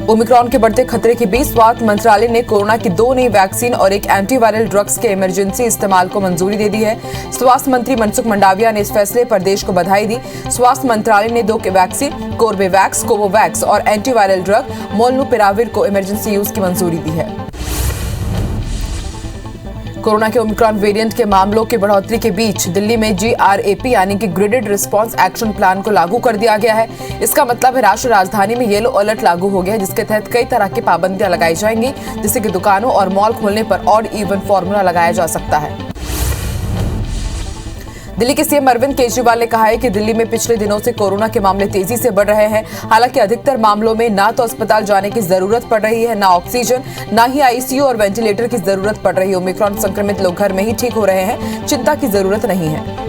Omicron के बढ़ते खतरे के बीच स्वास्थ्य मंत्रालय ने कोरोना की 2 नई वैक्सीन और एक एंटीवायरल ड्रग्स के इमरजेंसी इस्तेमाल को मंजूरी दे दी है। स्वास्थ्य मंत्री मनसुख मंडाविया ने इस फैसले पर देश को बधाई दी। स्वास्थ्य मंत्रालय ने 2 वैक्सीन कोर्बेवैक्स, कोवोवैक्स और एंटीवायरल ड्रग मोलनुपिराविर को इमरजेंसी यूज की मंजूरी दी है। कोरोना के ओमिक्रॉन वेरिएंट के मामलों की बढ़ोतरी के बीच दिल्ली में GRAP यानी कि ग्रिडेड रिस्पांस एक्शन प्लान को लागू कर दिया गया है। इसका मतलब है राष्ट्रीय राजधानी में येलो अलर्ट लागू हो गया है, जिसके तहत कई तरह की पाबंदियां लगाई जाएंगी, जैसे कि दुकानों और मॉल खोलने पर ऑड इवन फॉर्मूला लगाया जा सकता है। दिल्ली के सीएम अरविंद केजरीवाल ने कहा है कि दिल्ली में पिछले दिनों से कोरोना के मामले तेजी से बढ़ रहे हैं। हालांकि अधिकतर मामलों में ना तो अस्पताल जाने की जरूरत पड़ रही है, ना ऑक्सीजन, ना ही ICU और वेंटिलेटर की जरूरत पड़ रही है। ओमिक्रॉन संक्रमित लोग घर में ही ठीक हो रहे हैं, चिंता की जरूरत नहीं है।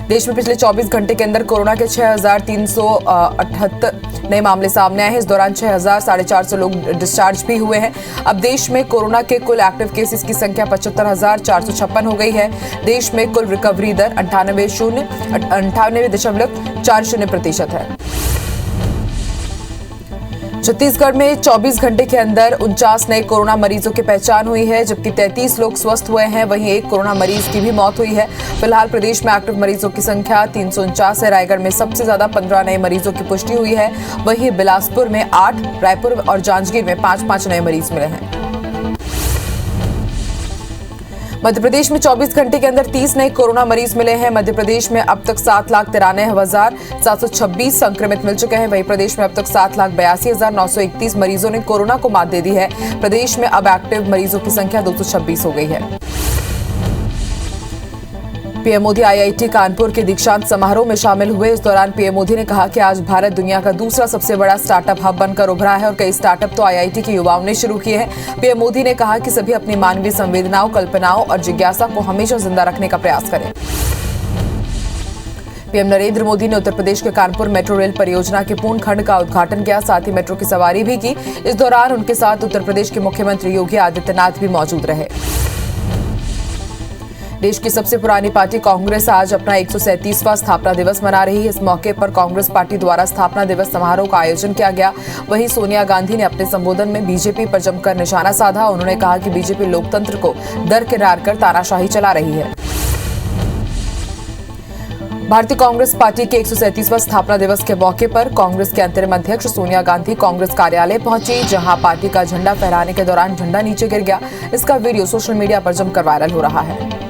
देश में पिछले 24 घंटे के अंदर कोरोना के 6,378 नए मामले सामने आए हैं। इस दौरान 6,450 लोग डिस्चार्ज भी हुए हैं। अब देश में कोरोना के कुल एक्टिव केसेस की संख्या 75,456 हो गई है। देश में कुल रिकवरी दर 98.40% है। छत्तीसगढ़ में 24 घंटे के अंदर 49 नए कोरोना मरीजों की पहचान हुई है, जबकि 33 लोग स्वस्थ हुए हैं। वहीं एक कोरोना मरीज की भी मौत हुई है। फिलहाल प्रदेश में एक्टिव मरीजों की संख्या 349 है। रायगढ़ में सबसे ज्यादा 15 नए मरीजों की पुष्टि हुई है। वहीं बिलासपुर में 8, रायपुर और जांजगीर में 5-5 नए मरीज मिले हैं। मध्य प्रदेश में 24 घंटे के अंदर 30 नए कोरोना मरीज मिले हैं। मध्य प्रदेश में अब तक 7,93,726 संक्रमित मिल चुके हैं। वहीं प्रदेश में अब तक 7,82,931 मरीजों ने कोरोना को मात दे दी है। प्रदेश में अब एक्टिव मरीजों की संख्या 226 हो गई है। पीएम मोदी IIT कानपुर के दीक्षांत समारोह में शामिल हुए। इस दौरान पीएम मोदी ने कहा कि आज भारत दुनिया का दूसरा सबसे बड़ा स्टार्टअप हब बनकर उभरा है और कई स्टार्टअप तो IIT के युवाओं ने शुरू किए हैं। पीएम मोदी ने कहा कि सभी अपनी मानवीय संवेदनाओं, कल्पनाओं और जिज्ञासा को हमेशा जिंदा रखने का प्रयास करें। पीएम नरेंद्र मोदी ने उत्तर प्रदेश के कानपुर मेट्रो रेल परियोजना के पूर्ण खंड का उद्घाटन किया, साथ ही मेट्रो की सवारी भी की। इस दौरान उनके साथ उत्तर प्रदेश के मुख्यमंत्री योगी आदित्यनाथ भी मौजूद रहे। देश की सबसे पुरानी पार्टी कांग्रेस आज अपना 137वां स्थापना दिवस मना रही है। इस मौके पर कांग्रेस पार्टी द्वारा स्थापना दिवस समारोह का आयोजन किया गया। वहीं सोनिया गांधी ने अपने संबोधन में बीजेपी पर जमकर निशाना साधा। उन्होंने कहा कि बीजेपी लोकतंत्र को दरकिनार कर तानाशाही चला रही है। भारतीय कांग्रेस पार्टी के 137वां स्थापना दिवस के मौके पर कांग्रेस के अंतरिम अध्यक्ष सोनिया गांधी कांग्रेस कार्यालय पहुंची, जहां पार्टी का झंडा फहराने के दौरान झंडा नीचे गिर गया। इसका वीडियो सोशल मीडिया पर जमकर वायरल हो रहा है।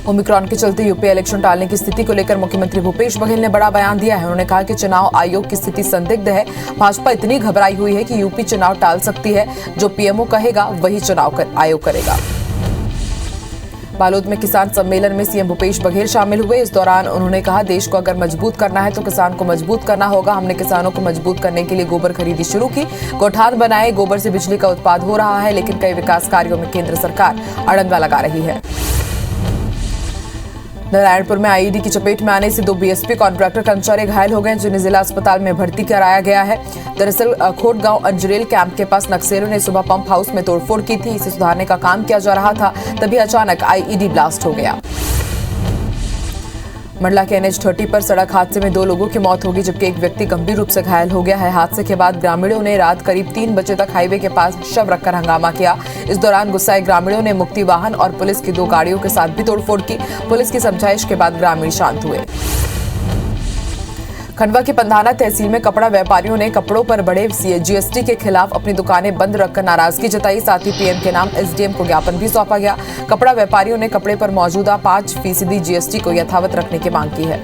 ओमिक्रॉन के चलते यूपी इलेक्शन टालने की स्थिति को लेकर मुख्यमंत्री भूपेश बघेल ने बड़ा बयान दिया है। उन्होंने कहा कि चुनाव आयोग की स्थिति संदिग्ध है। भाजपा इतनी घबराई हुई है कि यूपी चुनाव टाल सकती है। जो पीएमओ कहेगा वही चुनाव आयोग करेगा। बालोद में किसान सम्मेलन में सीएम भूपेश बघेल शामिल हुए। इस दौरान उन्होंने कहा, देश को अगर मजबूत करना है तो किसान को मजबूत करना होगा। हमने किसानों को मजबूत करने के लिए गोबर खरीदी शुरू की, गौठान बनाए। गोबर से बिजली का उत्पाद हो रहा है, लेकिन कई विकास कार्यों में केंद्र सरकार अड़ंगा लगा रही है। नारायणपुर में IED की चपेट में आने से 2 BSP कॉन्ट्रैक्टर कर्मचारी घायल हो गए, जिन्हें जिला अस्पताल में भर्ती कराया गया है। दरअसल खोटगांव अंजरेल कैंप के पास नक्सलियों ने सुबह पंप हाउस में तोड़फोड़ की थी। इसे सुधारने का काम किया जा रहा था, तभी अचानक IED ब्लास्ट हो गया। मंडला के NH30 पर सड़क हादसे में 2 लोगों की मौत होगी, जबकि एक व्यक्ति गंभीर रूप से घायल हो गया है। हादसे के बाद ग्रामीणों ने रात करीब 3 बजे तक हाईवे के पास शव रखकर हंगामा किया। इस दौरान गुस्साए ग्रामीणों ने मुक्ति वाहन और पुलिस की 2 गाड़ियों के साथ भी तोड़फोड़ की। पुलिस की समझाइश के बाद ग्रामीण शांत हुए। खंडवा की पंधाना तहसील में कपड़ा व्यापारियों ने कपड़ों पर बढ़े GST के खिलाफ अपनी दुकानें बंद रखकर नाराजगी जताई। साथ ही पीएम के नाम SDM को ज्ञापन भी सौंपा गया। कपड़ा व्यापारियों ने कपड़े पर मौजूदा 5% GST को यथावत रखने की मांग की है।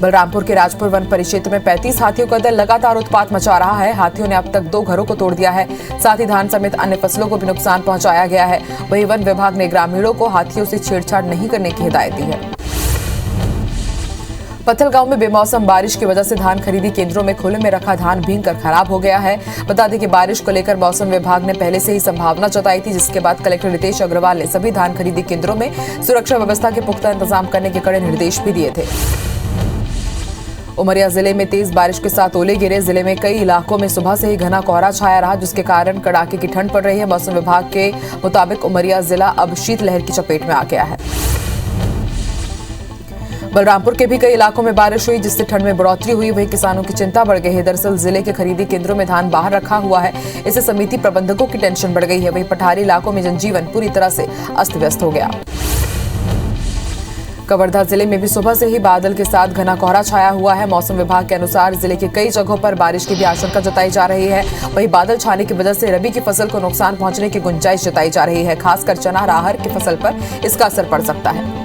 बलरामपुर के राजपुर वन परिक्षेत्र में 35 हाथियों का दल लगातार उत्पात मचा रहा है। हाथियों ने अब तक 2 घरों को तोड़ दिया है, साथ ही धान समेत अन्य फसलों को भी नुकसान पहुंचाया गया है। वहीं वन विभाग ने ग्रामीणों को हाथियों से छेड़छाड़ नहीं करने की हिदायत दी है। पत्थलगांव में बेमौसम बारिश की वजह से धान खरीदी केंद्रों में खुले में रखा धान भीगकर खराब हो गया है। बता दें कि बारिश को लेकर मौसम विभाग ने पहले से ही संभावना जताई थी, जिसके बाद कलेक्टर रितेश अग्रवाल ने सभी धान खरीदी केंद्रों में सुरक्षा व्यवस्था के पुख्ता इंतजाम करने के कड़े निर्देश भी दिए थे। उमरिया जिले में तेज बारिश के साथ ओले गिरे। जिले में कई इलाकों में सुबह से ही घना कोहरा छाया रहा, जिसके कारण कड़ाके की ठंड पड़ रही है। मौसम विभाग के मुताबिक उमरिया जिला अब शीतलहर की चपेट में आ गया है। बलरामपुर के भी कई इलाकों में बारिश हुई, जिससे ठंड में बढ़ोतरी हुई। वहीं किसानों की चिंता बढ़ गई है। दरअसल जिले के खरीदी केंद्रों में धान बाहर रखा हुआ है, इससे समिति प्रबंधकों की टेंशन बढ़ गई है। वहीं पठारी इलाकों में जनजीवन पूरी तरह से अस्त व्यस्त हो गया। कवर्धा जिले में भी सुबह से ही बादल के साथ घना कोहरा छाया हुआ है। मौसम विभाग के अनुसार जिले के कई जगहों पर बारिश की भी आशंका जताई जा रही है। वहीं बादल छाने की वजह से रबी की फसल को नुकसान पहुंचने की गुंजाइश जताई जा रही है। खासकर चना राहर की फसल पर इसका असर पड़ सकता है।